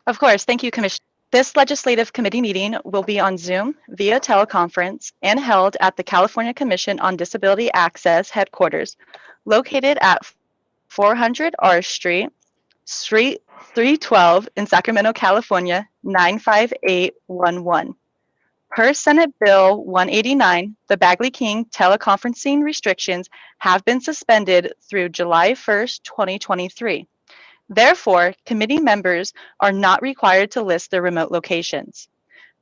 Of course, thank you, Commissioner. This legislative committee meeting will be on Zoom via teleconference and held at the California Commission on Disability Access headquarters, located at 400 R Street, Suite 312 in Sacramento, California, 95811. Per Senate Bill 189, the Bagley-King teleconferencing restrictions have been suspended through July 1st, 2023. Therefore, committee members are not required to list their remote locations.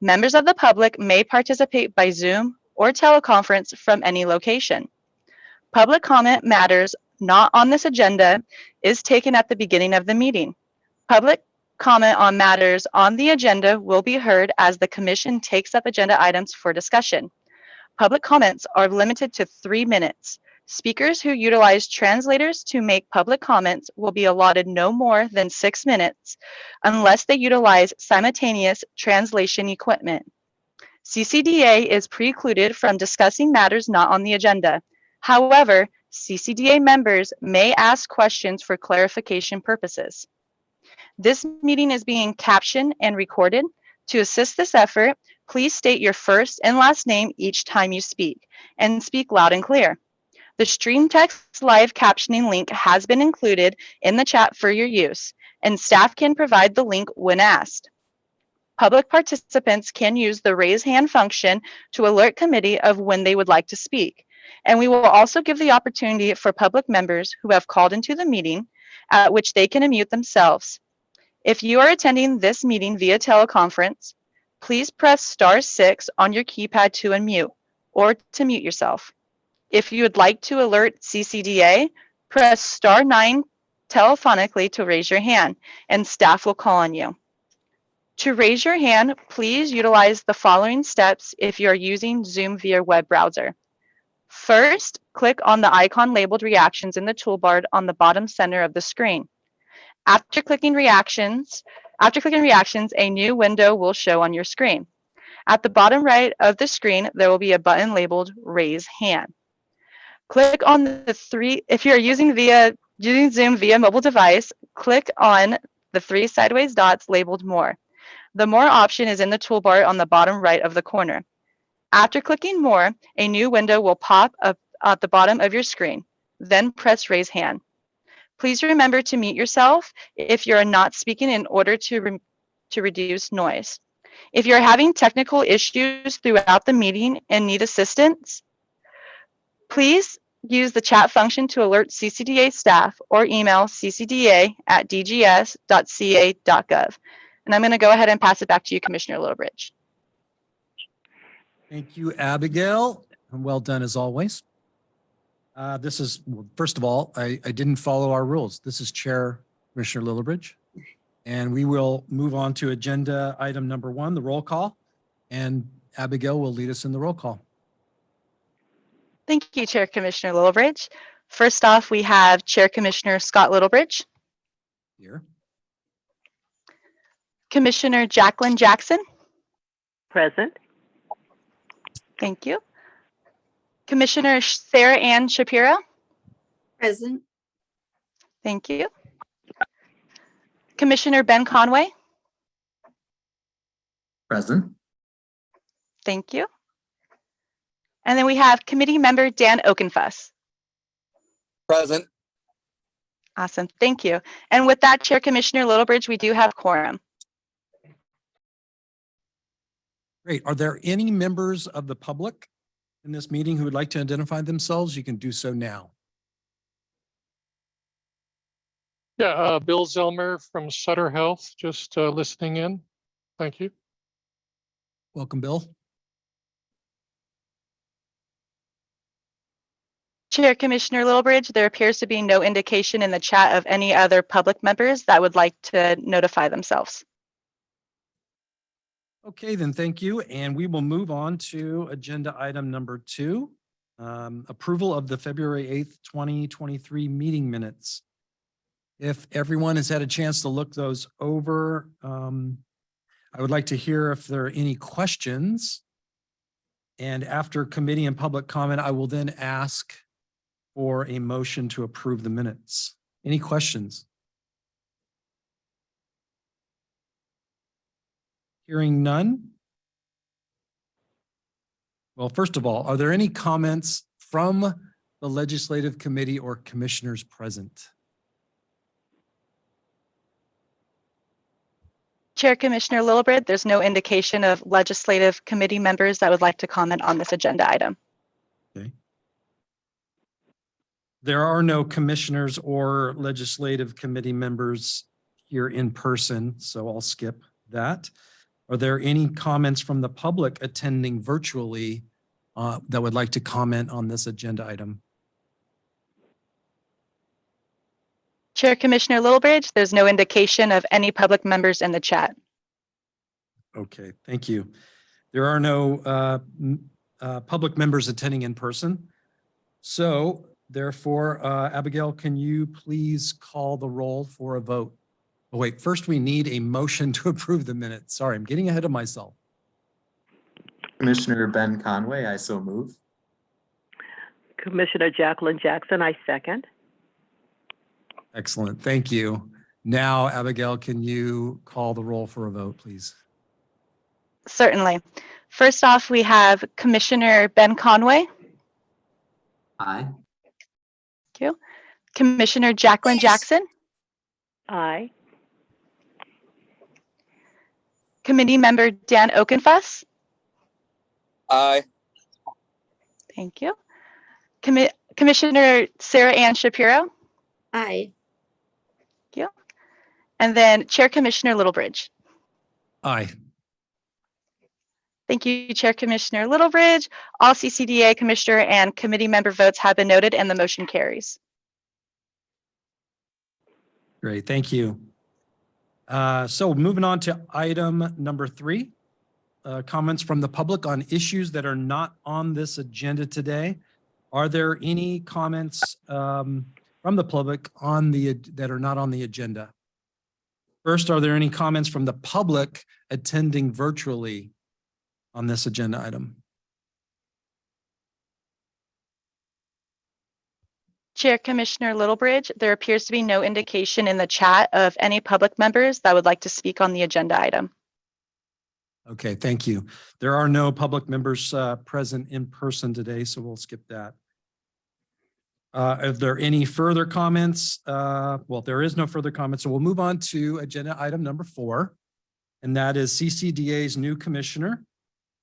Members of the public may participate by Zoom or teleconference from any location. Public comment matters not on this agenda is taken at the beginning of the meeting. Public comment on matters on the agenda will be heard as the commission takes up agenda items for discussion. Public comments are limited to 3 minutes. Speakers who utilize translators to make public comments will be allotted no more than 6 minutes unless they utilize simultaneous translation equipment. CCDA is precluded from discussing matters not on the agenda. However, CCDA members may ask questions for clarification purposes. This meeting is being captioned and recorded. To assist this effort, please state your first and last name each time you speak, and speak loud and clear. The stream text live captioning link has been included in the chat for your use, and staff can provide the link when asked. Public participants can use the raise hand function to alert committee of when they would like to speak. And we will also give the opportunity for public members who have called into the meeting at which they can unmute themselves. If you are attending this meeting via teleconference, please press *6 on your keypad to unmute or to mute yourself. If you would like to alert CCDA, press *9 telephonically to raise your hand, and staff will call on you. To raise your hand, please utilize the following steps if you are using Zoom via web browser. First, click on the icon labeled Reactions in the toolbar on the bottom center of the screen. After clicking reactions, a new window will show on your screen. At the bottom right of the screen, there will be a button labeled Raise Hand. Click on if you're using Zoom via mobile device, click on the 3 sideways dots labeled More. The More option is in the toolbar on the bottom right of the corner. After clicking More, a new window will pop up at the bottom of your screen. Then press Raise Hand. Please remember to mute yourself if you're not speaking in order to reduce noise. If you're having technical issues throughout the meeting and need assistance, please use the chat function to alert CCDA staff or email ccda@dgs.ca.gov. And I'm going to go ahead and pass it back to you, Commissioner Littlebridge. Thank you, Abigail, and well done as always. First of all, I didn't follow our rules. This is Chair Commissioner Littlebridge, and we will move on to agenda item number 1, the roll call, and Abigail will lead us in the roll call. Thank you, Chair Commissioner Littlebridge. First off, we have Chair Commissioner Scott Littlebridge. Here. Commissioner Jacqueline Jackson. Present. Thank you. Commissioner Sarah Ann Shapiro. Present. Thank you. Commissioner Ben Conway. Present. Thank you. And then we have committee member Dan Okenfuss. Present. Awesome, thank you. And with that, Chair Commissioner Littlebridge, we do have quorum. Great. Are there any members of the public in this meeting who would like to identify themselves? You can do so now. Yeah, Bill Zellmer from Sutter Health, just listening in. Thank you. Welcome, Bill. Chair Commissioner Littlebridge, there appears to be no indication in the chat of any other public members that would like to notify themselves. Okay, then thank you. And we will move on to agenda item number 2, approval of the February 8th, 2023 meeting minutes. If everyone has had a chance to look those over, I would like to hear if there are any questions. And after committee and public comment, I will then ask for a motion to approve the minutes. Any questions? Hearing none. Well, first of all, are there any comments from the legislative committee or commissioners present? Chair Commissioner Lillibred, there's no indication of legislative committee members that would like to comment on this agenda item. Okay. There are no commissioners or legislative committee members here in person, so I'll skip that. Are there any comments from the public attending virtually that would like to comment on this agenda item? Chair Commissioner Lillibred, there's no indication of any public members in the chat. Okay, thank you. There are no public members attending in person. So therefore, Abigail, can you please call the roll for a vote? Oh, wait, first we need a motion to approve the minutes. Sorry, I'm getting ahead of myself. Commissioner Ben Conway, I so move. Commissioner Jacqueline Jackson, I second. Excellent, thank you. Now, Abigail, can you call the roll for a vote, please? Certainly. First off, we have Commissioner Ben Conway. Aye. Thank you. Commissioner Jacqueline Jackson. Aye. Committee Member Dan Okenfuss. Aye. Thank you. Commissioner Sarah Ann Shapiro. Aye. Thank you. And then Chair Commissioner Littlebridge. Aye. Thank you, Chair Commissioner Littlebridge. All CCDA Commissioner and committee member votes have been noted and the motion carries. Great, thank you. So moving on to item number 3, comments from the public on issues that are not on this agenda today. Are there any comments from the public on that are not on the agenda? First, are there any comments from the public attending virtually on this agenda item? Chair Commissioner Littlebridge, there appears to be no indication in the chat of any public members that would like to speak on the agenda item. Okay, thank you. There are no public members present in person today, so we'll skip that. Are there any further comments? Well, there is no further comments, so we'll move on to agenda item number 4, and that is CCDA's new commissioner,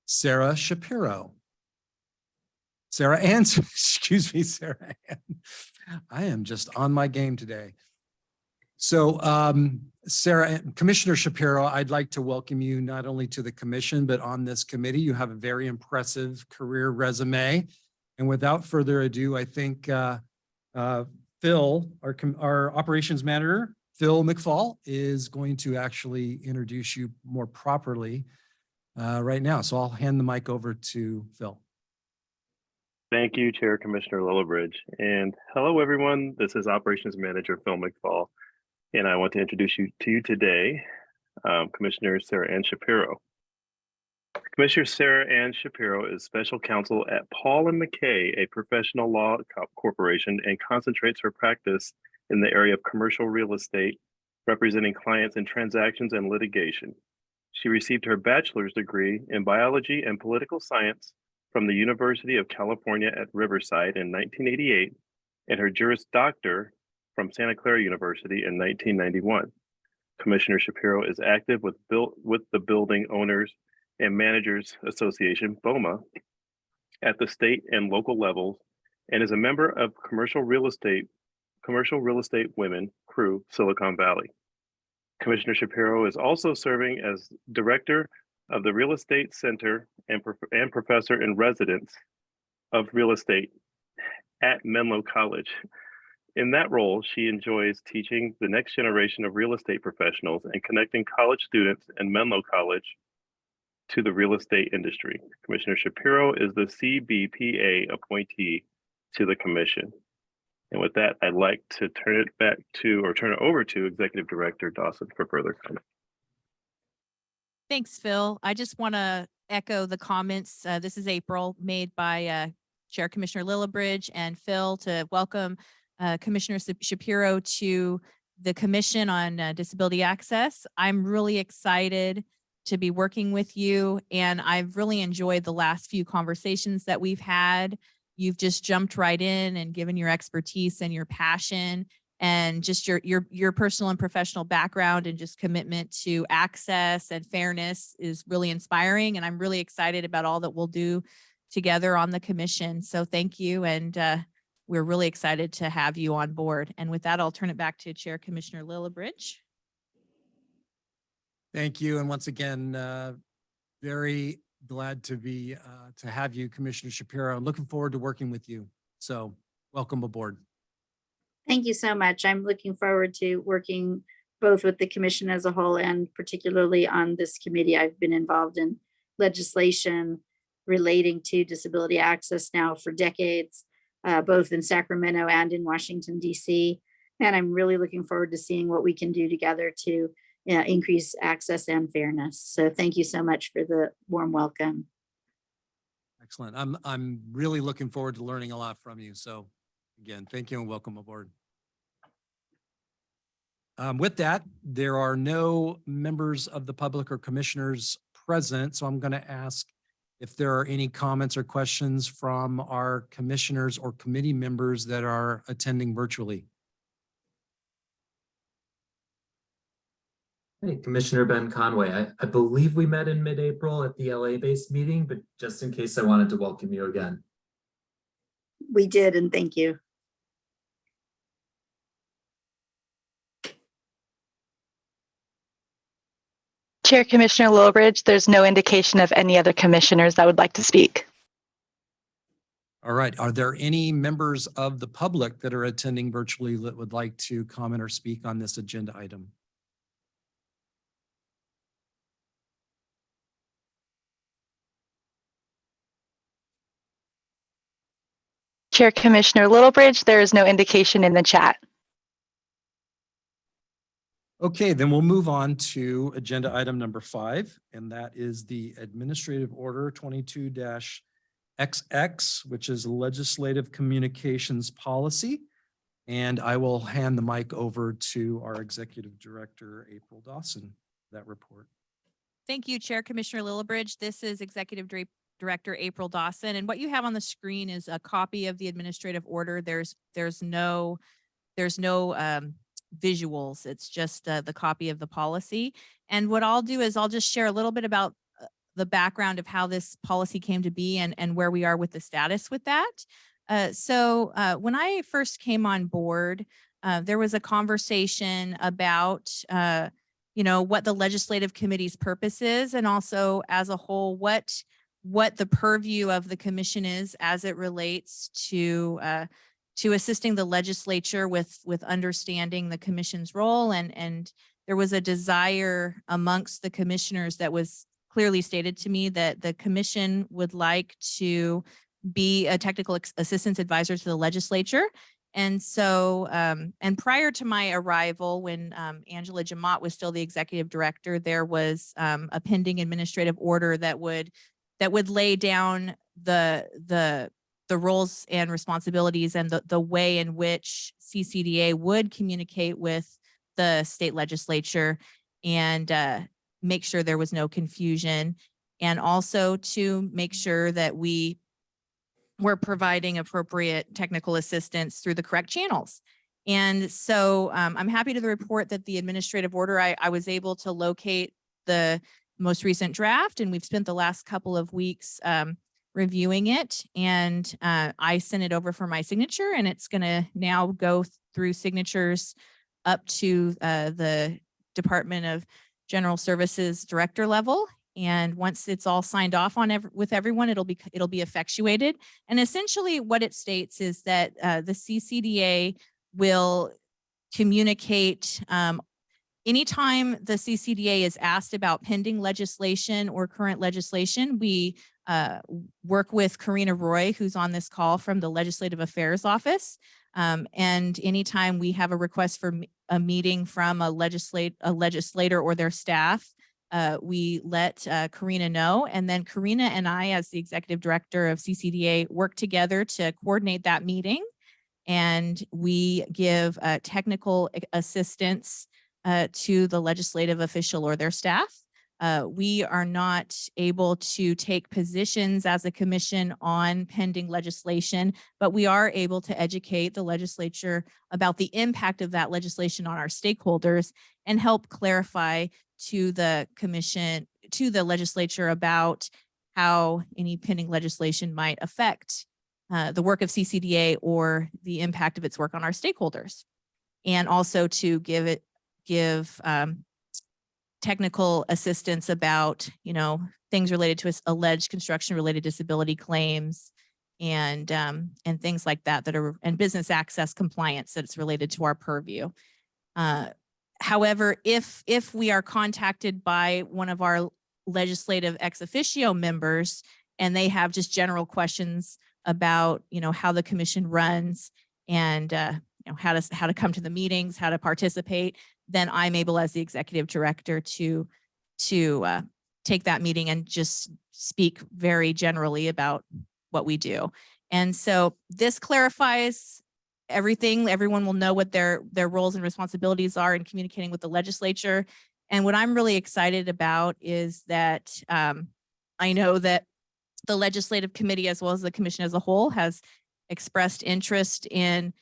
Sarah Shapiro. Sarah Ann, excuse me, Sarah Ann. I am just on my game today. So Commissioner Shapiro, I'd like to welcome you not only to the commission, but on this committee. You have a very impressive career resume. And without further ado, I think Phil, our operations manager, Phil McFall, is going to actually introduce you more properly right now. So I'll hand the mic over to Phil. Thank you, Chair Commissioner Lillibridge. And hello, everyone. This is Operations Manager Phil McFall. And I want to introduce you to you today, Commissioner Sarah Ann Shapiro. Commissioner Sarah Ann Shapiro is Special Counsel at Paul & McKay, a professional law corporation, and concentrates her practice in the area of commercial real estate, representing clients in transactions and litigation. She received her bachelor's degree in biology and political science from the University of California at Riverside in 1988, and her Juris Doctor from Santa Clara University in 1991. Commissioner Shapiro is active with the Building Owners and Managers Association, BOMA, at the state and local levels, and is a member of Commercial Real Estate Women, CREW, Silicon Valley. Commissioner Shapiro is also serving as Director of the Real Estate Center and Professor in Residence of Real Estate at Menlo College. In that role, she enjoys teaching the next generation of real estate professionals and connecting college students in Menlo College to the real estate industry. Commissioner Shapiro is the CBPA appointee to the commission. And with that, I'd like to turn it over to Executive Director Dawson for further comment. Thanks, Phil. I just want to echo the comments. This is April, made by Chair Commissioner Lillibridge and Phil, to welcome Commissioner Shapiro to the Commission on Disability Access. I'm really excited to be working with you. And I've really enjoyed the last few conversations that we've had. You've just jumped right in and given your expertise and your passion and just your personal and professional background and just commitment to access and fairness is really inspiring. And I'm really excited about all that we'll do together on the commission. So thank you. And we're really excited to have you on board. And with that, I'll turn it back to Chair Commissioner Lillibridge. Thank you. And once again, very glad to have you, Commissioner Shapiro. Looking forward to working with you. So welcome aboard. Thank you so much. I'm looking forward to working both with the commission as a whole and particularly on this committee. I've been involved in legislation relating to disability access now for decades, both in Sacramento and in Washington, D.C. And I'm really looking forward to seeing what we can do together to increase access and fairness. So thank you so much for the warm welcome. Excellent. I'm really looking forward to learning a lot from you. So again, thank you and welcome aboard. With that, there are no members of the public or commissioners present. So I'm going to ask if there are any comments or questions from our commissioners or committee members that are attending virtually. Hey, Commissioner Ben Conway, I believe we met in mid-April at the LA-based meeting, but just in case, I wanted to welcome you again. We did, and thank you. Chair Commissioner Lillibridge, there's no indication of any other commissioners that would like to speak. All right. Are there any members of the public that are attending virtually that would like to comment or speak on this agenda item? Chair Commissioner Lillibridge, there is no indication in the chat. Okay, then we'll move on to agenda item number 5, and that is the Administrative Order 22-XX, which is Legislative Communications Policy. And I will hand the mic over to our Executive Director, April Dawson, for that report. Thank you, Chair Commissioner Lillibridge. This is Executive Director April Dawson. And what you have on the screen is a copy of the administrative order. There's no visuals. It's just the copy of the policy. And what I'll do is I'll just share a little bit about the background of how this policy came to be and where we are with the status with that. So when I first came on board, there was a conversation about, what the legislative committee's purpose is, and also as a whole, what the purview of the commission is as it relates to assisting the legislature with understanding the commission's role. And there was a desire amongst the commissioners that was clearly stated to me that the commission would like to be a technical assistance advisor to the legislature. And so, and prior to my arrival, when Angela Jamot was still the executive director, there was a pending administrative order that would lay down the roles and responsibilities and the way in which CCDA would communicate with the state legislature and make sure there was no confusion, and also to make sure that we were providing appropriate technical assistance through the correct channels. And so I'm happy to report that the administrative order, I was able to locate the most recent draft, and we've spent the last couple of weeks reviewing it, and I sent it over for my signature, and it's going to now go through signatures up to the Department of General Services director level. And once it's all signed off on with everyone, it'll be effectuated. And essentially what it states is that the CCDA will communicate anytime the CCDA is asked about pending legislation or current legislation. We work with Karina Roy, who's on this call from the Legislative Affairs Office. And anytime we have a request for a meeting from a legislator or their staff, we let Karina know. And then Karina and I, as the executive director of CCDA, work together to coordinate that meeting. And we give technical assistance to the legislative official or their staff. We are not able to take positions as a commission on pending legislation, but we are able to educate the legislature about the impact of that legislation on our stakeholders and help clarify to the commission, to the legislature about how any pending legislation might affect the work of CCDA or the impact of its work on our stakeholders. And also to give technical assistance about, things related to alleged construction-related disability claims and things like that and business access compliance that's related to our purview. However, if we are contacted by one of our legislative ex officio members and they have just general questions about, how the commission runs and how to come to the meetings, how to participate, then I'm able as the executive director to take that meeting and just speak very generally about what we do. And so this clarifies everything. Everyone will know what their roles and responsibilities are in communicating with the legislature. And what I'm really excited about is that I know that the legislative committee, as well as the commission as a whole, has expressed interest in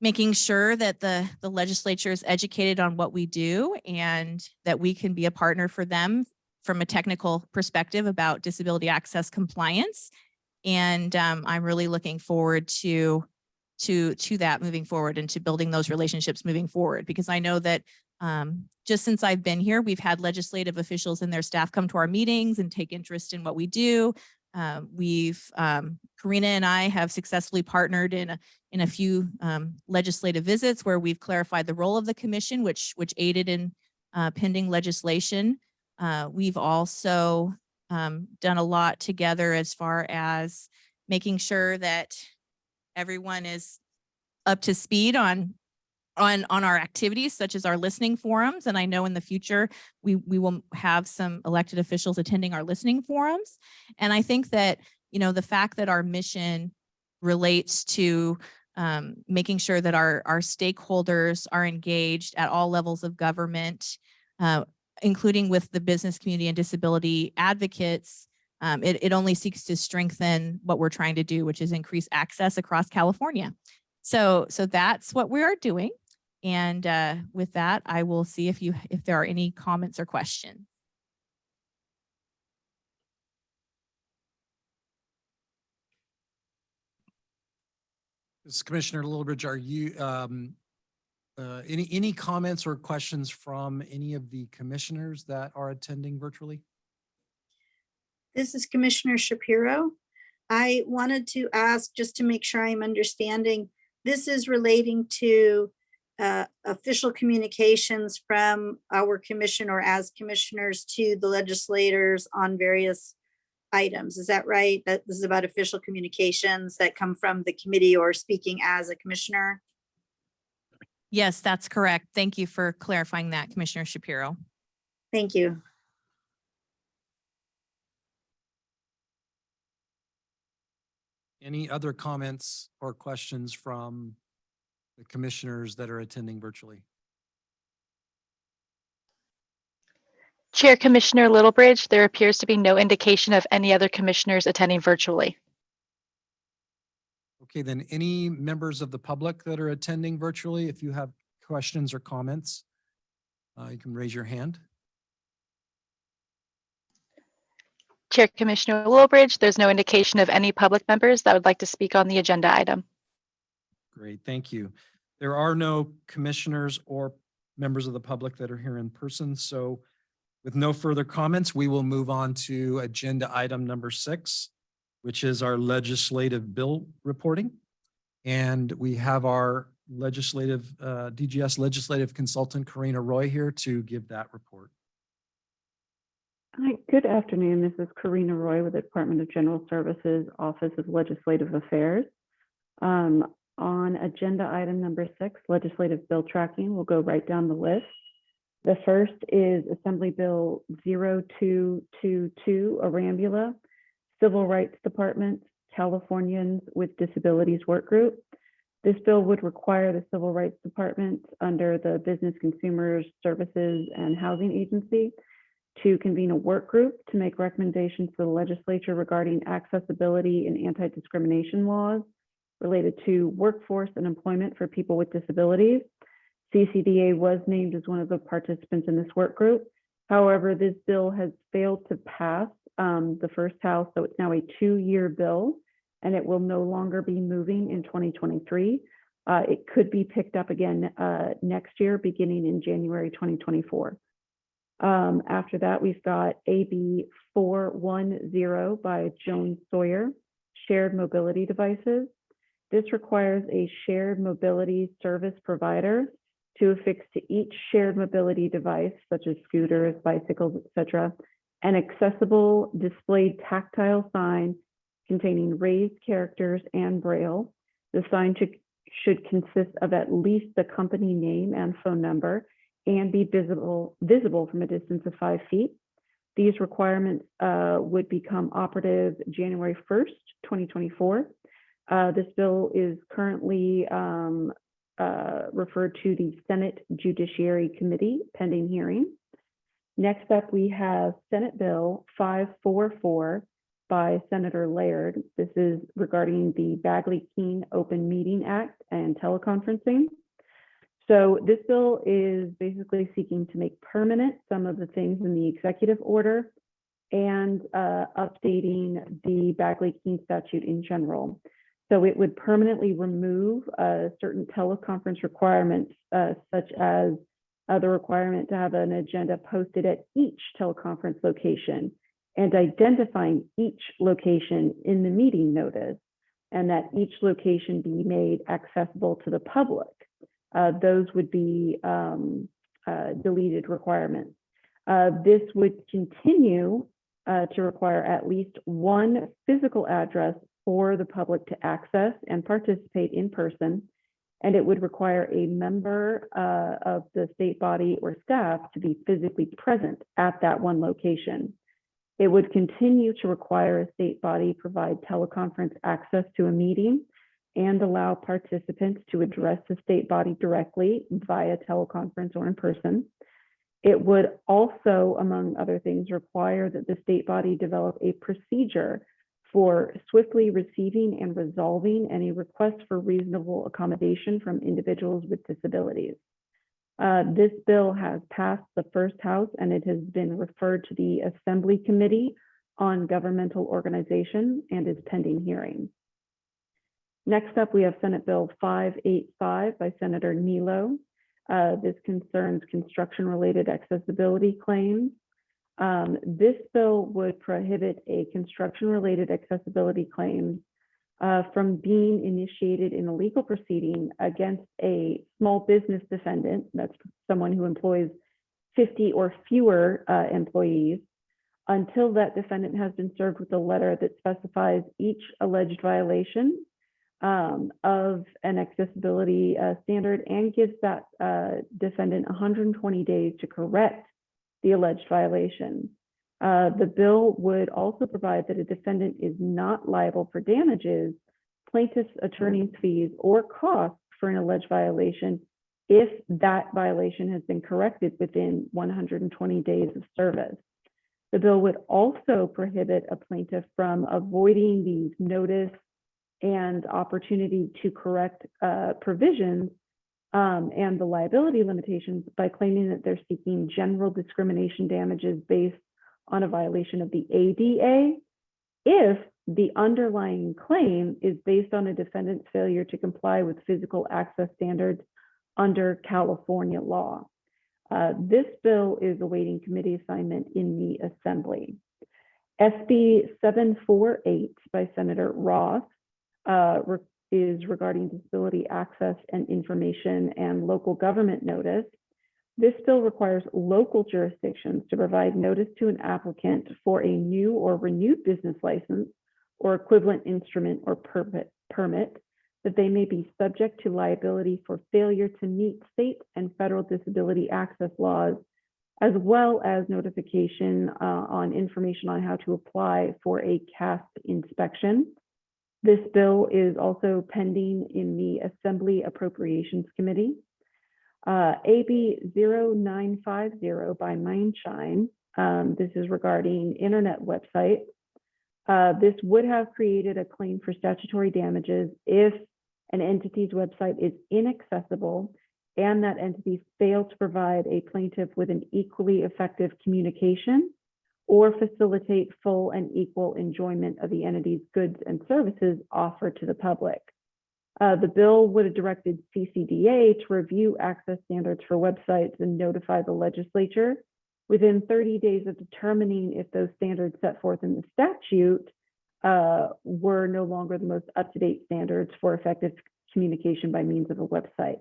making sure that the legislature is educated on what we do and that we can be a partner for them from a technical perspective about disability access compliance. And I'm really looking forward to that moving forward and to building those relationships moving forward, because I know that just since I've been here, we've had legislative officials and their staff come to our meetings and take interest in what we do. Karina and I have successfully partnered in a few legislative visits where we've clarified the role of the commission, which aided in pending legislation. We've also done a lot together as far as making sure that everyone is up to speed on our activities, such as our listening forums. And I know in the future, we will have some elected officials attending our listening forums. And I think that, the fact that our mission relates to making sure that our stakeholders are engaged at all levels of government, including with the business community and disability advocates, it only seeks to strengthen what we're trying to do, which is increase access across California. So that's what we are doing. And with that, I will see if there are any comments or questions. Commissioner Lillibridge, are you any comments or questions from any of the commissioners that are attending virtually? This is Commissioner Shapiro. I wanted to ask, just to make sure I'm understanding, this is relating to official communications from our commission or as commissioners to the legislators on various items. Is that right? That this is about official communications that come from the committee or speaking as a commissioner? Yes, that's correct. Thank you for clarifying that, Commissioner Shapiro. Thank you. Any other comments or questions from the commissioners that are attending virtually? Chair Commissioner Littlebridge, there appears to be no indication of any other commissioners attending virtually. Okay, then any members of the public that are attending virtually, if you have questions or comments, you can raise your hand. Chair Commissioner Littlebridge, there's no indication of any public members that would like to speak on the agenda item. Great, thank you. There are no commissioners or members of the public that are here in person. So with no further comments, we will move on to agenda item number 6, which is our legislative bill reporting. And we have our DGS legislative consultant, Karina Roy, here to give that report. Hi, good afternoon. This is Karina Roy with the Department of General Services, Office of Legislative Affairs. On agenda item number 6, legislative bill tracking, we'll go right down the list. The first is Assembly Bill 0222, Arambula, Civil Rights Department, Californians with Disabilities Work Group. This bill would require the Civil Rights Department under the Business Consumers Services and Housing Agency to convene a work group to make recommendations to the legislature regarding accessibility and anti-discrimination laws related to workforce and employment for people with disabilities. CCDA was named as one of the participants in this work group. However, this bill has failed to pass the first house, so it's now a 2-year bill, and it will no longer be moving in 2023. It could be picked up again next year, beginning in January 2024. After that, we've got AB 410 by Joan Sawyer, shared mobility devices. This requires a shared mobility service provider to affix to each shared mobility device, such as scooters, bicycles, etc., an accessible displayed tactile sign containing raised characters and braille. The sign should consist of at least the company name and phone number and be visible from a distance of 5 feet. These requirements would become operative January 1st, 2024. This bill is currently referred to the Senate Judiciary Committee pending hearing. Next up, we have Senate Bill 544 by Senator Laird. This is regarding the Bagley-Keene Open Meeting Act and teleconferencing. So this bill is basically seeking to make permanent some of the things in the executive order and updating the Bagley-Keene statute in general. So it would permanently remove certain teleconference requirements, such as the requirement to have an agenda posted at each teleconference location and identifying each location in the meeting notice, and that each location be made accessible to the public. Those would be deleted requirements. This would continue to require at least one physical address for the public to access and participate in person, and it would require a member of the state body or staff to be physically present at that one location. It would continue to require a state body provide teleconference access to a meeting and allow participants to address the state body directly via teleconference or in person. It would also, among other things, require that the state body develop a procedure for swiftly receiving and resolving any requests for reasonable accommodation from individuals with disabilities. This bill has passed the first house and it has been referred to the Assembly Committee on Governmental Organization and is pending hearing. Next up, we have Senate Bill 585 by Senator Nilo. This concerns construction-related accessibility claims. This bill would prohibit a construction-related accessibility claim from being initiated in a legal proceeding against a small business defendant, that's someone who employs 50 or fewer employees, until that defendant has been served with a letter that specifies each alleged violation of an accessibility standard and gives that defendant 120 days to correct the alleged violation. The bill would also provide that a defendant is not liable for damages, plaintiff's attorney's fees, or costs for an alleged violation if that violation has been corrected within 120 days of service. The bill would also prohibit a plaintiff from avoiding these notice and opportunity to correct provisions and the liability limitations by claiming that they're seeking general discrimination damages based on a violation of the ADA if the underlying claim is based on a defendant's failure to comply with physical access standards under California law. This bill is awaiting committee assignment in the Assembly. SB 748 by Senator Ross is regarding disability access and information and local government notice. This bill requires local jurisdictions to provide notice to an applicant for a new or renewed business license or equivalent instrument or permit that they may be subject to liability for failure to meet state and federal disability access laws, as well as notification on information on how to apply for a CASP inspection. This bill is also pending in the Assembly Appropriations Committee. AB 0950 by Mindshine This is regarding internet website. This would have created a claim for statutory damages if an entity's website is inaccessible and that entity failed to provide a plaintiff with an equally effective communication or facilitate full and equal enjoyment of the entity's goods and services offered to the public. The bill would have directed CCDA to review access standards for websites and notify the legislature within 30 days of determining if those standards set forth in the statute were no longer the most up-to-date standards for effective communication by means of a website.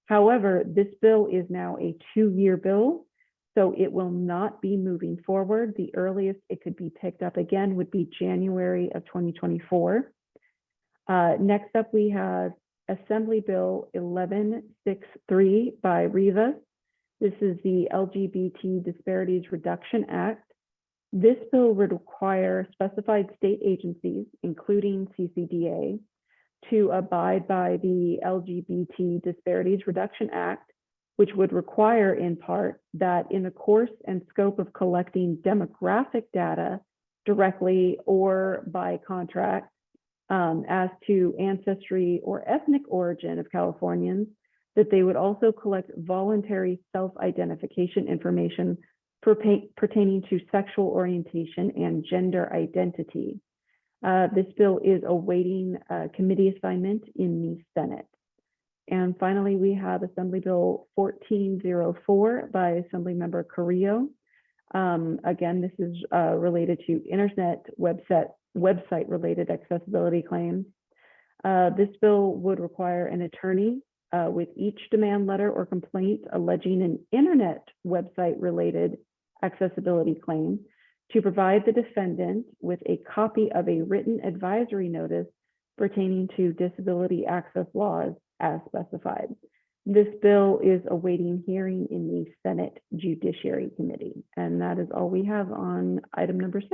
However, this bill is now a 2-year bill, so it will not be moving forward. The earliest it could be picked up again would be January of 2024. Next up, we have Assembly Bill 1163 by Rivas. This is the LGBT Disparities Reduction Act. This bill would require specified state agencies, including CCDA, to abide by the LGBT Disparities Reduction Act, which would require in part that in the course and scope of collecting demographic data directly or by contract as to ancestry or ethnic origin of Californians, that they would also collect voluntary self-identification information pertaining to sexual orientation and gender identity. This bill is awaiting committee assignment in the Senate. And finally, we have Assembly Bill 1404 by Assemblymember Carrillo. Again, this is related to internet website-related accessibility claims. This bill would require an attorney with each demand letter or complaint alleging an internet website-related accessibility claim to provide the defendant with a copy of a written advisory notice pertaining to disability access laws as specified. This bill is awaiting hearing in the Senate Judiciary Committee. And that is all we have on item number 6.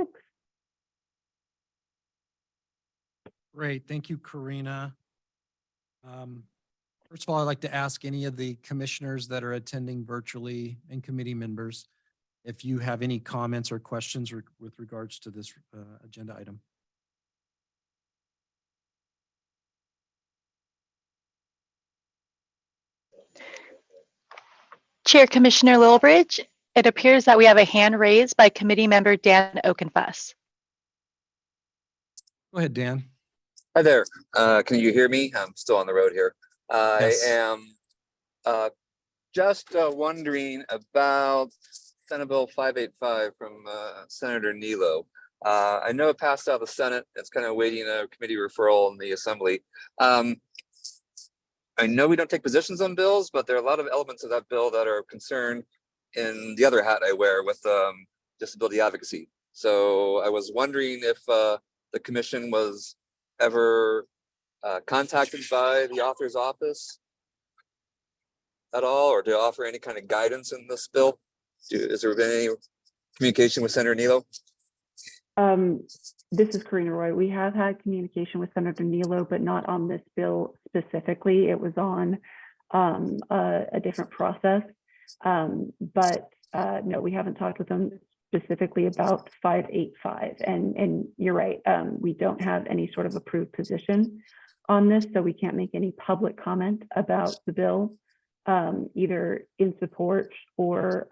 Great, thank you, Karina. First of all, I'd like to ask any of the commissioners that are attending virtually and committee members if you have any comments or questions with regards to this agenda item. Chair Commissioner Lilbridge, it appears that we have a hand raised by committee member Dan Okenfuss. Go ahead, Dan. Hi there. Can you hear me? I'm still on the road here. Yes. I am just wondering about Senate Bill 585 from Senator Nilo. I know it passed out of the Senate. It's kind of waiting a committee referral in the Assembly. I know we don't take positions on bills, but there are a lot of elements of that bill that are of concern in the other hat I wear with disability advocacy. So I was wondering if the commission was ever contacted by the author's office at all, or to offer any kind of guidance in this bill. Has there been any communication with Senator Nilo? This is Karina Roy. We have had communication with Senator Nilo, but not on this bill specifically. It was on a different process. But no, we haven't talked with them specifically about 585. And you're right, we don't have any sort of approved position on this, so we can't make any public comment about the bill, either in support or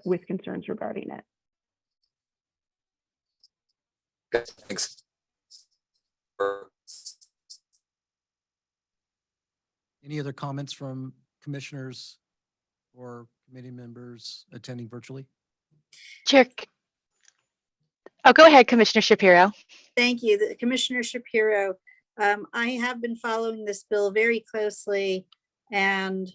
with concerns regarding it. Okay, thanks. Any other comments from commissioners or committee members attending virtually? Chair, go ahead, Commissioner Shapiro. Thank you, Commissioner Shapiro. I have been following this bill very closely and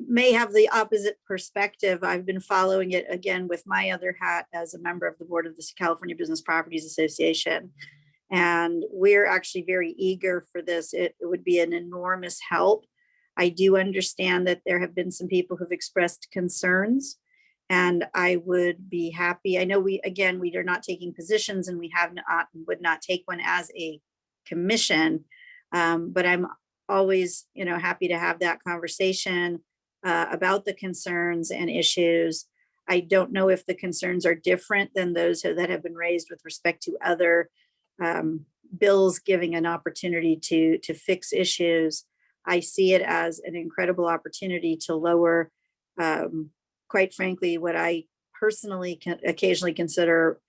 may have the opposite perspective. I've been following it again with my other hat as a member of the board of the California Business Properties Association. And we're actually very eager for this. It would be an enormous help. I do understand that there have been some people who've expressed concerns, and I would be happy. I know we are not taking positions, and we have not, would not take one as a commission, but I'm always, happy to have that conversation about the concerns and issues. I don't know if the concerns are different than those that have been raised with respect to other bills giving an opportunity to fix issues. I see it as an incredible opportunity to lower, quite frankly, what I personally can occasionally consider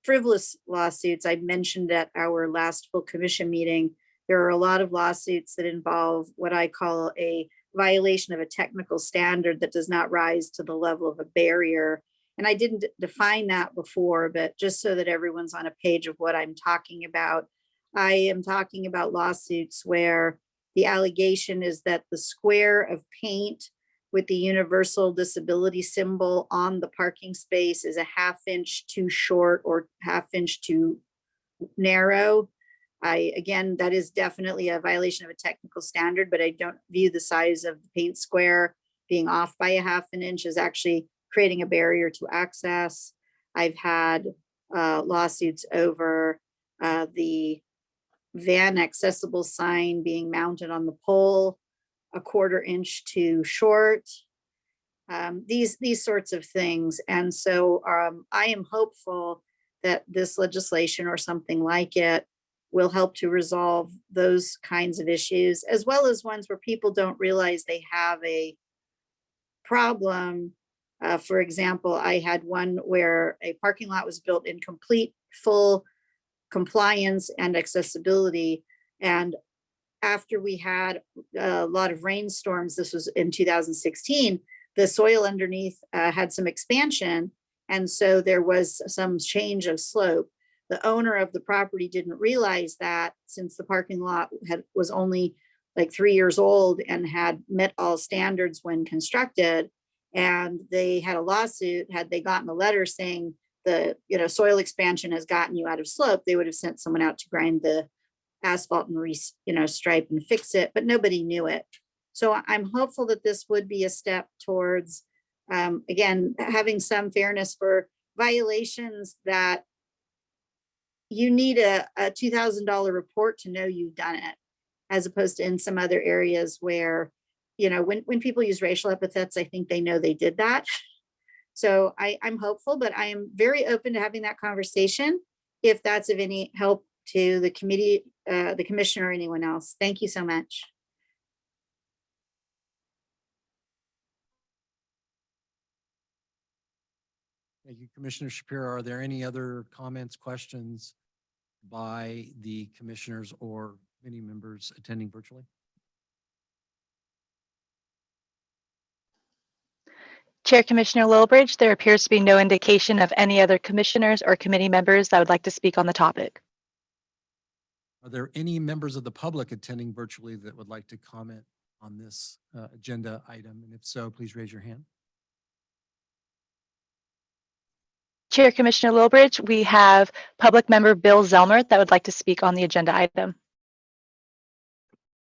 frivolous lawsuits. I mentioned at our last full commission meeting, there are a lot of lawsuits that involve what I call a violation of a technical standard that does not rise to the level of a barrier. And I didn't define that before, but just so that everyone's on a page of what I'm talking about, I am talking about lawsuits where the allegation is that the square of paint with the universal disability symbol on the parking space is a half-inch too short or half-inch too narrow. Again, that is definitely a violation of a technical standard, but I don't view the size of the paint square being off by a half an inch as actually creating a barrier to access. I've had lawsuits over the van accessible sign being mounted on the pole a quarter inch too short. These sorts of things. And so I am hopeful that this legislation or something like it will help to resolve those kinds of issues, as well as ones where people don't realize they have a problem. For example, I had one where a parking lot was built in complete full compliance and accessibility. And after we had a lot of rainstorms, this was in 2016, the soil underneath had some expansion. And so there was some change of slope. The owner of the property didn't realize that, since the parking lot was only like 3 years old and had met all standards when constructed. And they had a lawsuit. Had they gotten a letter saying the soil expansion has gotten you out of slope, they would have sent someone out to grind the asphalt and stripe and fix it, but nobody knew it. So I'm hopeful that this would be a step towards, again, having some fairness for violations that you need a $2,000 report to know you've done it, as opposed to in some other areas where, when people use racial epithets, I think they know they did that. So I'm hopeful, but I am very open to having that conversation if that's of any help to the committee, the commissioner, or anyone else. Thank you so much. Thank you, Commissioner Shapiro. Are there any other comments, questions by the commissioners or committee members attending virtually? Chair Commissioner Lillibridge, there appears to be no indication of any other commissioners or committee members that would like to speak on the topic. Are there any members of the public attending virtually that would like to comment on this agenda item? And if so, please raise your hand. Chair Commissioner Lillibridge, we have public member Bill Zelmer that would like to speak on the agenda item.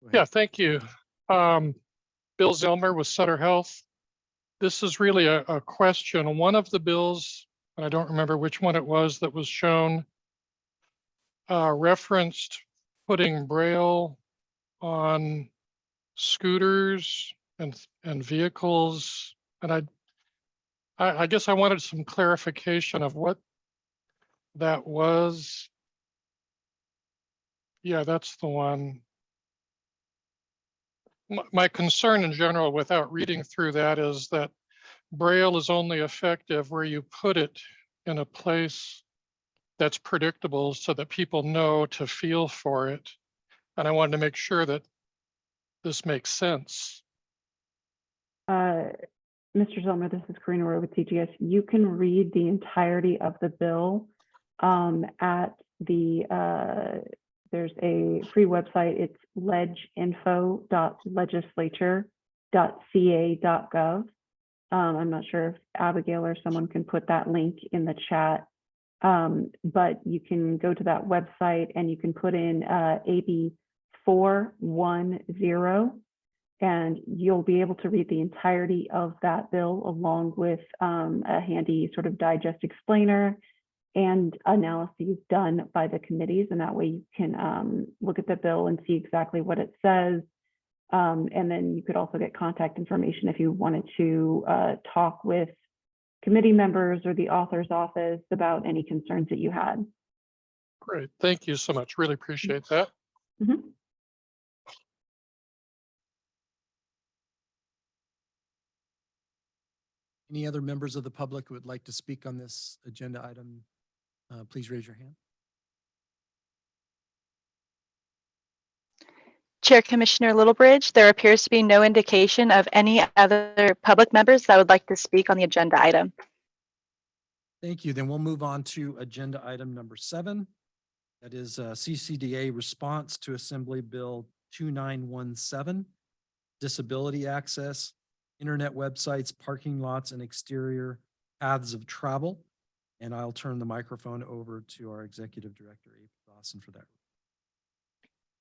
Go ahead. Yeah, thank you. Bill Zelmer with Sutter Health. This is really a question. One of the bills, and I don't remember which one it was that was shown, referenced putting Braille on scooters and vehicles. And I guess I wanted some clarification of what that was. Yeah, that's the one. My concern in general, without reading through that, is that Braille is only effective where you put it in a place that's predictable so that people know to feel for it. And I wanted to make sure that this makes sense. Mr. Zelmer, this is Karina Roy with TGS. You can read the entirety of the bill at the, there's a free website. It's legeinfo.legislature.ca.gov. I'm not sure if Abigail or someone can put that link in the chat, but you can go to that website and you can put in AB 410, and you'll be able to read the entirety of that bill along with a handy sort of digest explainer and analyses done by the committees. And that way you can look at the bill and see exactly what it says. And then you could also get contact information if you wanted to talk with committee members or the author's office about any concerns that you had. Great. Thank you so much. Really appreciate that. Mhm. Any other members of the public who would like to speak on this agenda item? Please raise your hand. Chair Commissioner Littlebridge, there appears to be no indication of any other public members that would like to speak on the agenda item. Thank you. Then we'll move on to agenda item number 7. That is CCDA response to Assembly Bill 2917, disability access, internet websites, parking lots, and exterior paths of travel. And I'll turn the microphone over to our Executive Director, April Dawson, for that.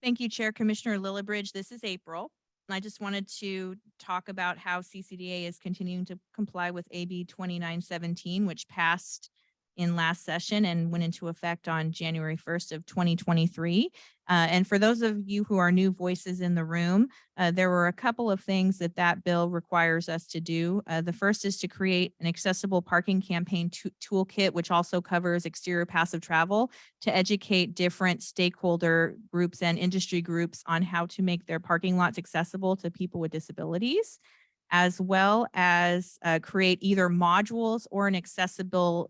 Thank you, Chair Commissioner Lillibridge. This is April. And I just wanted to talk about how CCDA is continuing to comply with AB 2917, which passed in last session and went into effect on January 1st of 2023. And for those of you who are new voices in the room, there were a couple of things that that bill requires us to do. The first is to create an accessible parking campaign toolkit, which also covers exterior passive travel, to educate different stakeholder groups and industry groups on how to make their parking lots accessible to people with disabilities, as well as create either modules or an accessibility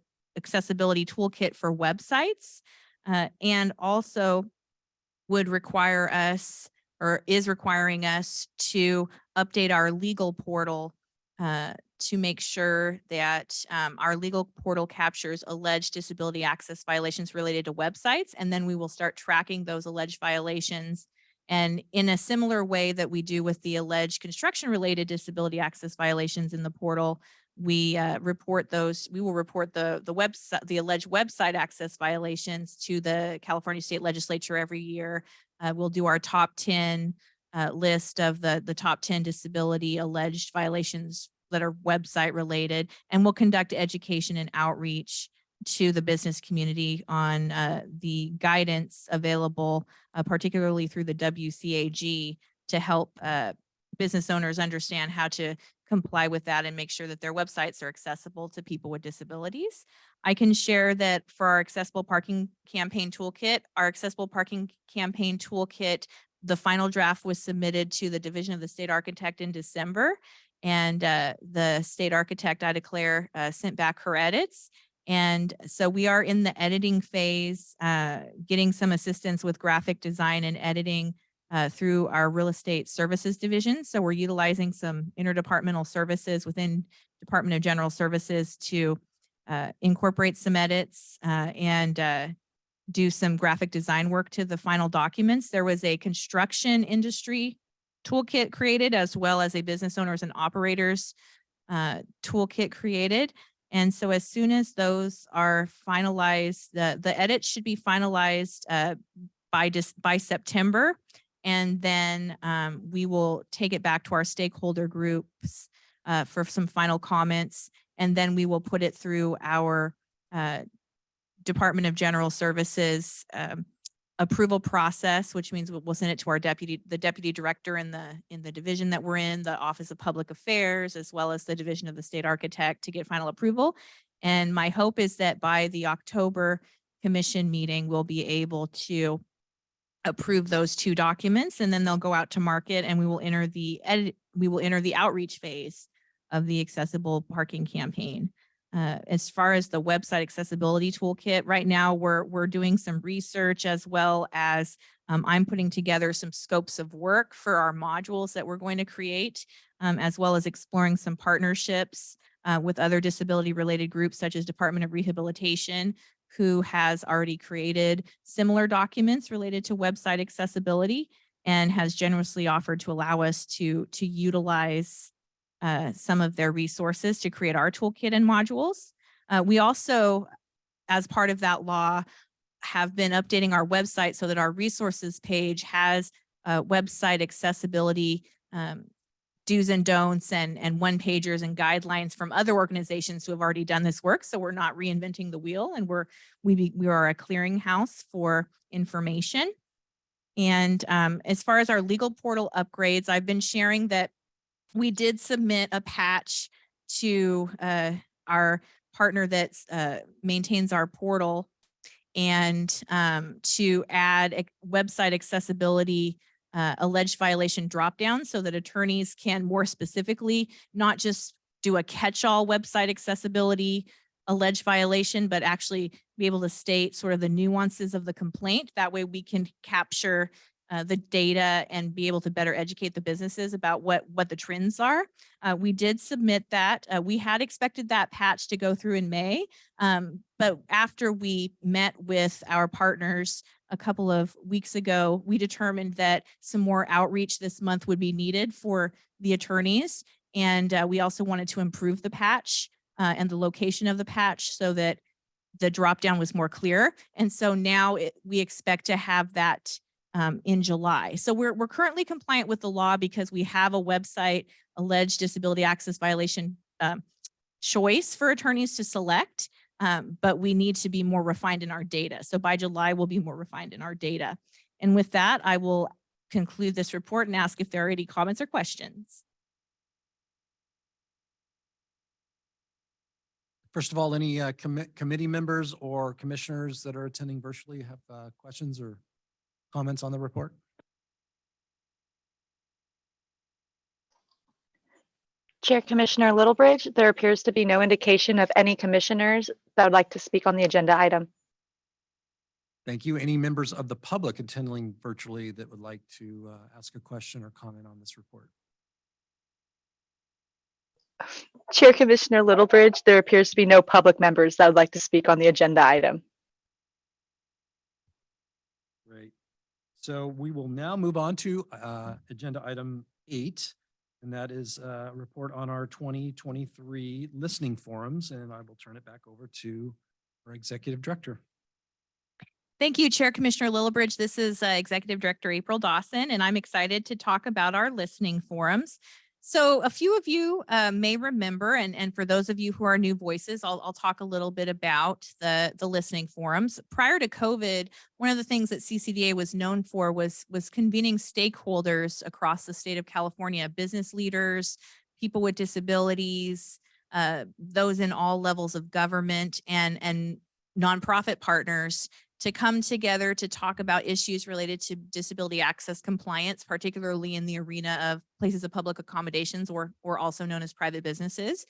toolkit for websites, and also would require us, or is requiring us, to update our legal portal to make sure that our legal portal captures alleged disability access violations related to websites, and then we will start tracking those alleged violations. And in a similar way that we do with the alleged construction-related disability access violations in the portal, we report those. We will report the alleged website access violations to the California State Legislature every year. We'll do our top 10 list of the top 10 disability alleged violations that are website related, and we'll conduct education and outreach to the business community on the guidance available, particularly through the WCAG, to help business owners understand how to comply with that and make sure that their websites are accessible to people with disabilities. I can share that for our accessible parking campaign toolkit, the final draft was submitted to the Division of the State Architect in December, and the state architect, I declare, sent back her edits. And so we are in the editing phase, getting some assistance with graphic design and editing through our real estate services division. So we're utilizing some interdepartmental services within Department of General Services to incorporate some edits and do some graphic design work to the final documents. There was a construction industry toolkit created, as well as a business owners and operators toolkit created. And so as soon as those are finalized, the edits should be finalized by September. And then we will take it back to our stakeholder groups for some final comments. And then we will put it through our Department of General Services approval process, which means we'll send it to our the deputy director in the division that we're in, the Office of Public Affairs, as well as the Division of the State Architect, to get final approval. And my hope is that by the October commission meeting, we'll be able to approve those 2 documents, and then they'll go out to market, and we will enter the outreach phase of the accessible parking campaign. As far as the website accessibility toolkit, right now we're doing some research, as well as I'm putting together some scopes of work for our modules that we're going to create, as well as exploring some partnerships with other disability related groups, such as Department of Rehabilitation, who has already created similar documents related to website accessibility and has generously offered to allow us to utilize some of their resources to create our toolkit and modules. We also, as part of that law, have been updating our website so that our resources page has website accessibility do's and don'ts and one pagers and guidelines from other organizations who have already done this work. So we're not reinventing the wheel, and we are a clearinghouse for information. And as far as our legal portal upgrades, I've been sharing that we did submit a patch to our partner that maintains our portal, and to add website accessibility alleged violation dropdown so that attorneys can more specifically not just do a catch-all website accessibility alleged violation, but actually be able to state sort of the nuances of the complaint. That way we can capture the data and be able to better educate the businesses about what the trends are. We did submit that. We had expected that patch to go through in May, but after we met with our partners a couple of weeks ago, we determined that some more outreach this month would be needed for the attorneys. And we also wanted to improve the patch and the location of the patch so that the dropdown was more clear. And so now we expect to have that in July. So we're currently compliant with the law because we have a website alleged disability access violation choice for attorneys to select, but we need to be more refined in our data. So by July, we'll be more refined in our data. And with that, I will conclude this report and ask if there are any comments or questions. First of all, any committee members or commissioners that are attending virtually have questions or comments on the report? Chair Commissioner Littlebridge, there appears to be no indication of any commissioners that would like to speak on the agenda item. Thank you. Any members of the public attending virtually that would like to ask a question or comment on this report? Chair Commissioner Littlebridge, there appears to be no public members that would like to speak on the agenda item. Great. So we will now move on to agenda item 8, and that is a report on our 2023 listening forums. And I will turn it back over to our Executive Director. Thank you, Chair Commissioner Littlebridge. This is Executive Director April Dawson, and I'm excited to talk about our listening forums. So a few of you may remember, and for those of you who are new voices, I'll talk a little bit about the listening forums. Prior to COVID, one of the things that CCDA was known for was convening stakeholders across the state of California, business leaders, people with disabilities, those in all levels of government, and nonprofit partners to come together to talk about issues related to disability access compliance, particularly in the arena of places of public accommodations, or also known as private businesses.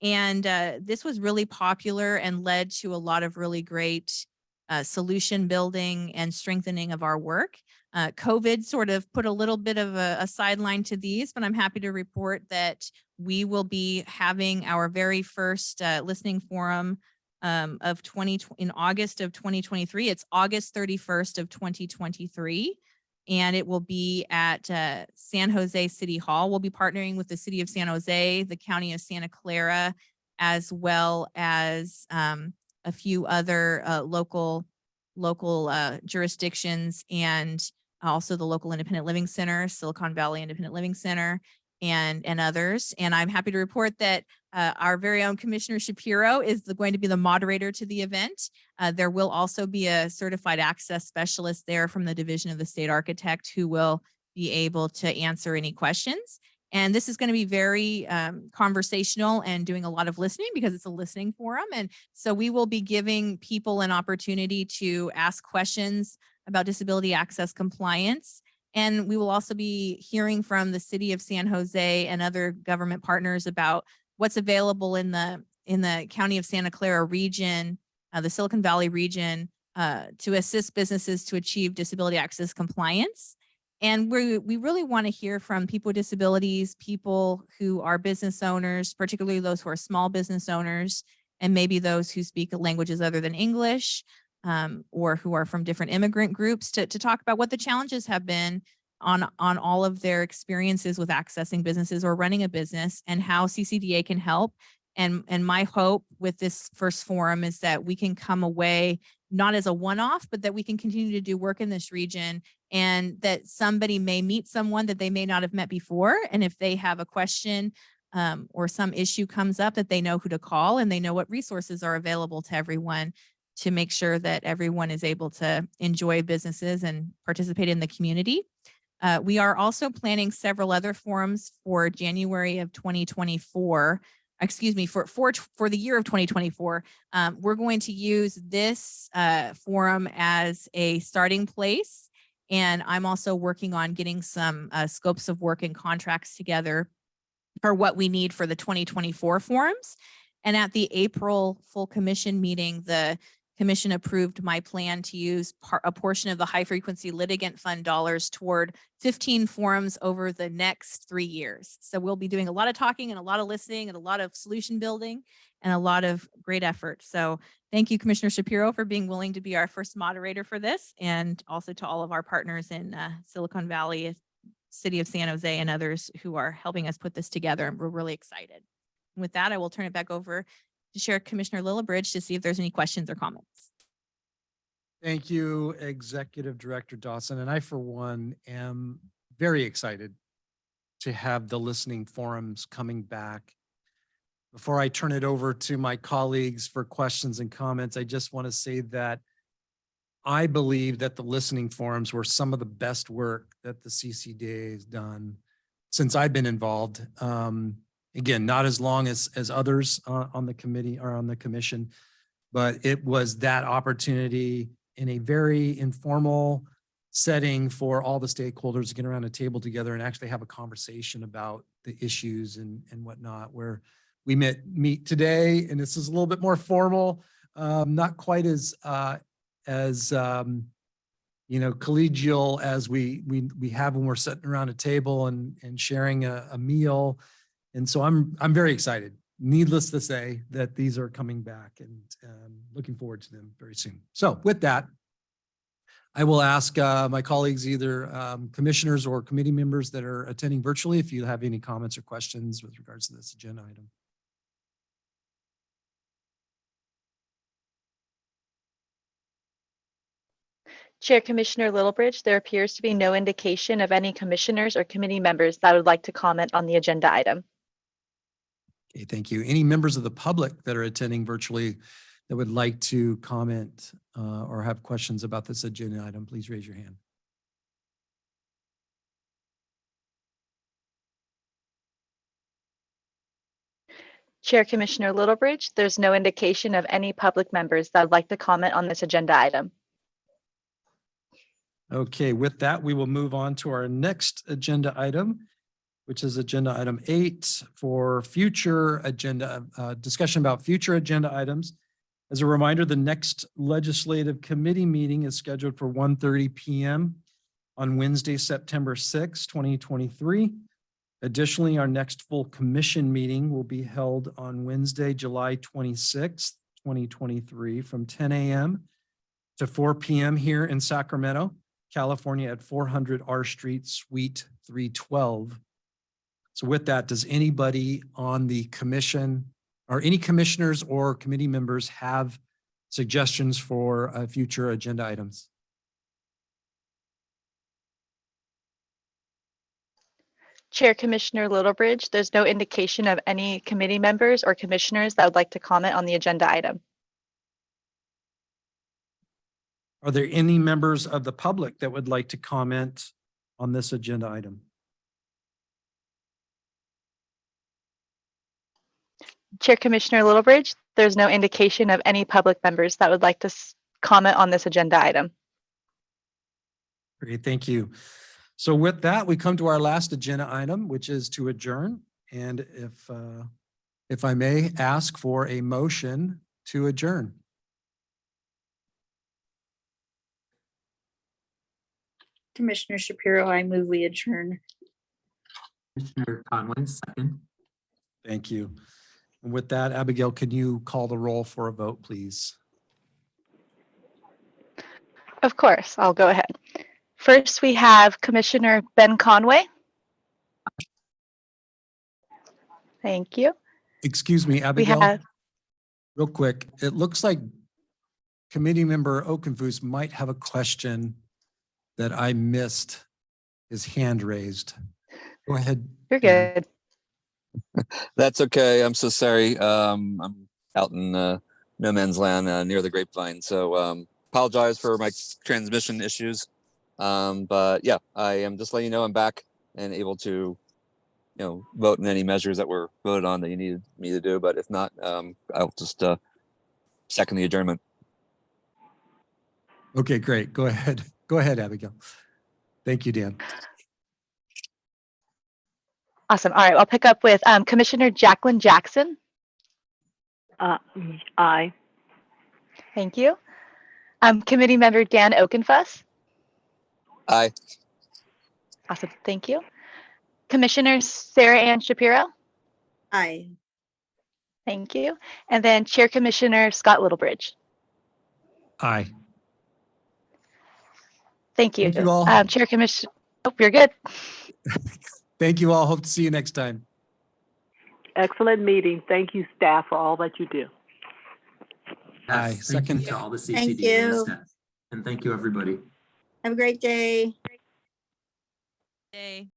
And this was really popular and led to a lot of really great solution building and strengthening of our work. COVID sort of put a little bit of a sideline to these, but I'm happy to report that we will be having our very first listening forum in August of 2023. It's August 31st of 2023, and it will be at San Jose City Hall. We'll be partnering with the City of San Jose, the County of Santa Clara, as well as a few other local jurisdictions, and also the local Independent Living Center, Silicon Valley Independent Living Center, and others. And I'm happy to report that our very own Commissioner Shapiro is going to be the moderator to the event. There will also be a certified access specialist there from the Division of the State Architect who will be able to answer any questions. And this is going to be very conversational and doing a lot of listening because it's a listening forum. And so we will be giving people an opportunity to ask questions about disability access compliance. And we will also be hearing from the City of San Jose and other government partners about what's available in the County of Santa Clara region, the Silicon Valley region, to assist businesses to achieve disability access compliance. And we really want to hear from people with disabilities, people who are business owners, particularly those who are small business owners, and maybe those who speak languages other than English, or who are from different immigrant groups, to talk about what the challenges have been on all of their experiences with accessing businesses or running a business, and how CCDA can help. And my hope with this first forum is that we can come away not as a one-off, but that we can continue to do work in this region, and that somebody may meet someone that they may not have met before. And if they have a question or some issue comes up, that they know who to call and they know what resources are available to everyone to make sure that everyone is able to enjoy businesses and participate in the community. We are also planning several other forums for January of 2024. excuse me, for the year of 2024, we're going to use this forum as a starting place. And I'm also working on getting some scopes of work and contracts together for what we need for the 2024 forums. And at the April full commission meeting, the commission approved my plan to use a portion of the high frequency litigant fund dollars toward 15 forums over the next 3 years. So we'll be doing a lot of talking and a lot of listening and a lot of solution building and a lot of great effort. So thank you, Commissioner Shapiro, for being willing to be our first moderator for this, and also to all of our partners in Silicon Valley, City of San Jose, and others who are helping us put this together. And we're really excited. With that, I will turn it back over to Chair Commissioner Lillibridge to see if there's any questions or comments. Thank you, Executive Director Dawson. And I, for one, am very excited to have the listening forums coming back. Before I turn it over to my colleagues for questions and comments, I just want to say that I believe that the listening forums were some of the best work that the CCDA has done since I've been involved. Again, not as long as others on the committee or on the commission, but it was that opportunity in a very informal setting for all the stakeholders to get around a table together and actually have a conversation about the issues and whatnot, where we meet today. And this is a little bit more formal, not quite as collegial as we have when we're sitting around a table and sharing a meal. And so I'm very excited, needless to say, that these are coming back, and looking forward to them very soon. So with that, I will ask my colleagues, either commissioners or committee members that are attending virtually, if you have any comments or questions with regards to this agenda item. Chair Commissioner Lillibridge, there appears to be no indication of any commissioners or committee members that would like to comment on the agenda item. Okay, thank you. Any members of the public that are attending virtually that would like to comment or have questions about this agenda item, please raise your hand. Chair Commissioner Lillibridge, there's no indication of any public members that would like to comment on this agenda item. Okay, with that, we will move on to our next agenda item, which is agenda item 8 for future agenda, discussion about future agenda items. As a reminder, the next legislative committee meeting is scheduled for 1:30 p.m. on Wednesday, September 6, 2023. Additionally, our next full commission meeting will be held on Wednesday, July 26, 2023 from 10 a.m. to 4 p.m. here in Sacramento, California at 400 R Street, Suite 312. So with that, does anybody on the commission or any commissioners or committee members have suggestions for future agenda items? Chair Commissioner Lillibridge, there's no indication of any committee members or commissioners that would like to comment on the agenda item. Are there any members of the public that would like to comment on this agenda item? Chair Commissioner Lillibridge, there's no indication of any public members that would like to comment on this agenda item. Great, thank you. So with that, we come to our last agenda item, which is to adjourn. And if I may ask for a motion to adjourn. Commissioner Shapiro, I move we adjourn. Commissioner Conway, second. Thank you. And with that, Abigail, can you call the roll for a vote, please? Of course, I'll go ahead. First, we have Commissioner Ben Conway. Thank you. Excuse me, We Abigail, have, real quick. It looks like committee member Okenfus might have a question that I missed. His hand raised. Go ahead. you're Ben. good. That's okay. I'm so sorry. I'm out in no man's land near the grapevine. So apologize for my transmission issues. But yeah, I am just letting you know I'm back and able to vote in any measures that were voted on that you needed me to do. But if not, I'll just second the adjournment. Okay, great. Go ahead. Go ahead, Abigail. Thank you, Dan. Awesome. All right, I'll pick up with Commissioner Jacqueline Jackson. Aye. Thank you. Committee member Dan Okenfuss. Aye. Awesome. Thank you. Commissioner Sarah Ann Shapiro. Aye. Thank you. And then Chair Commissioner Scott Littlebridge. Aye. Thank you. Thank you all. Chair Commissioner, oh, you're good. Thank you all. Hope to see you next time. Excellent meeting. Thank you, staff, for all that you do. Aye. Thank Second. you to all the Thank CCDA you. staff. And thank you, everybody. Have a great day. Day.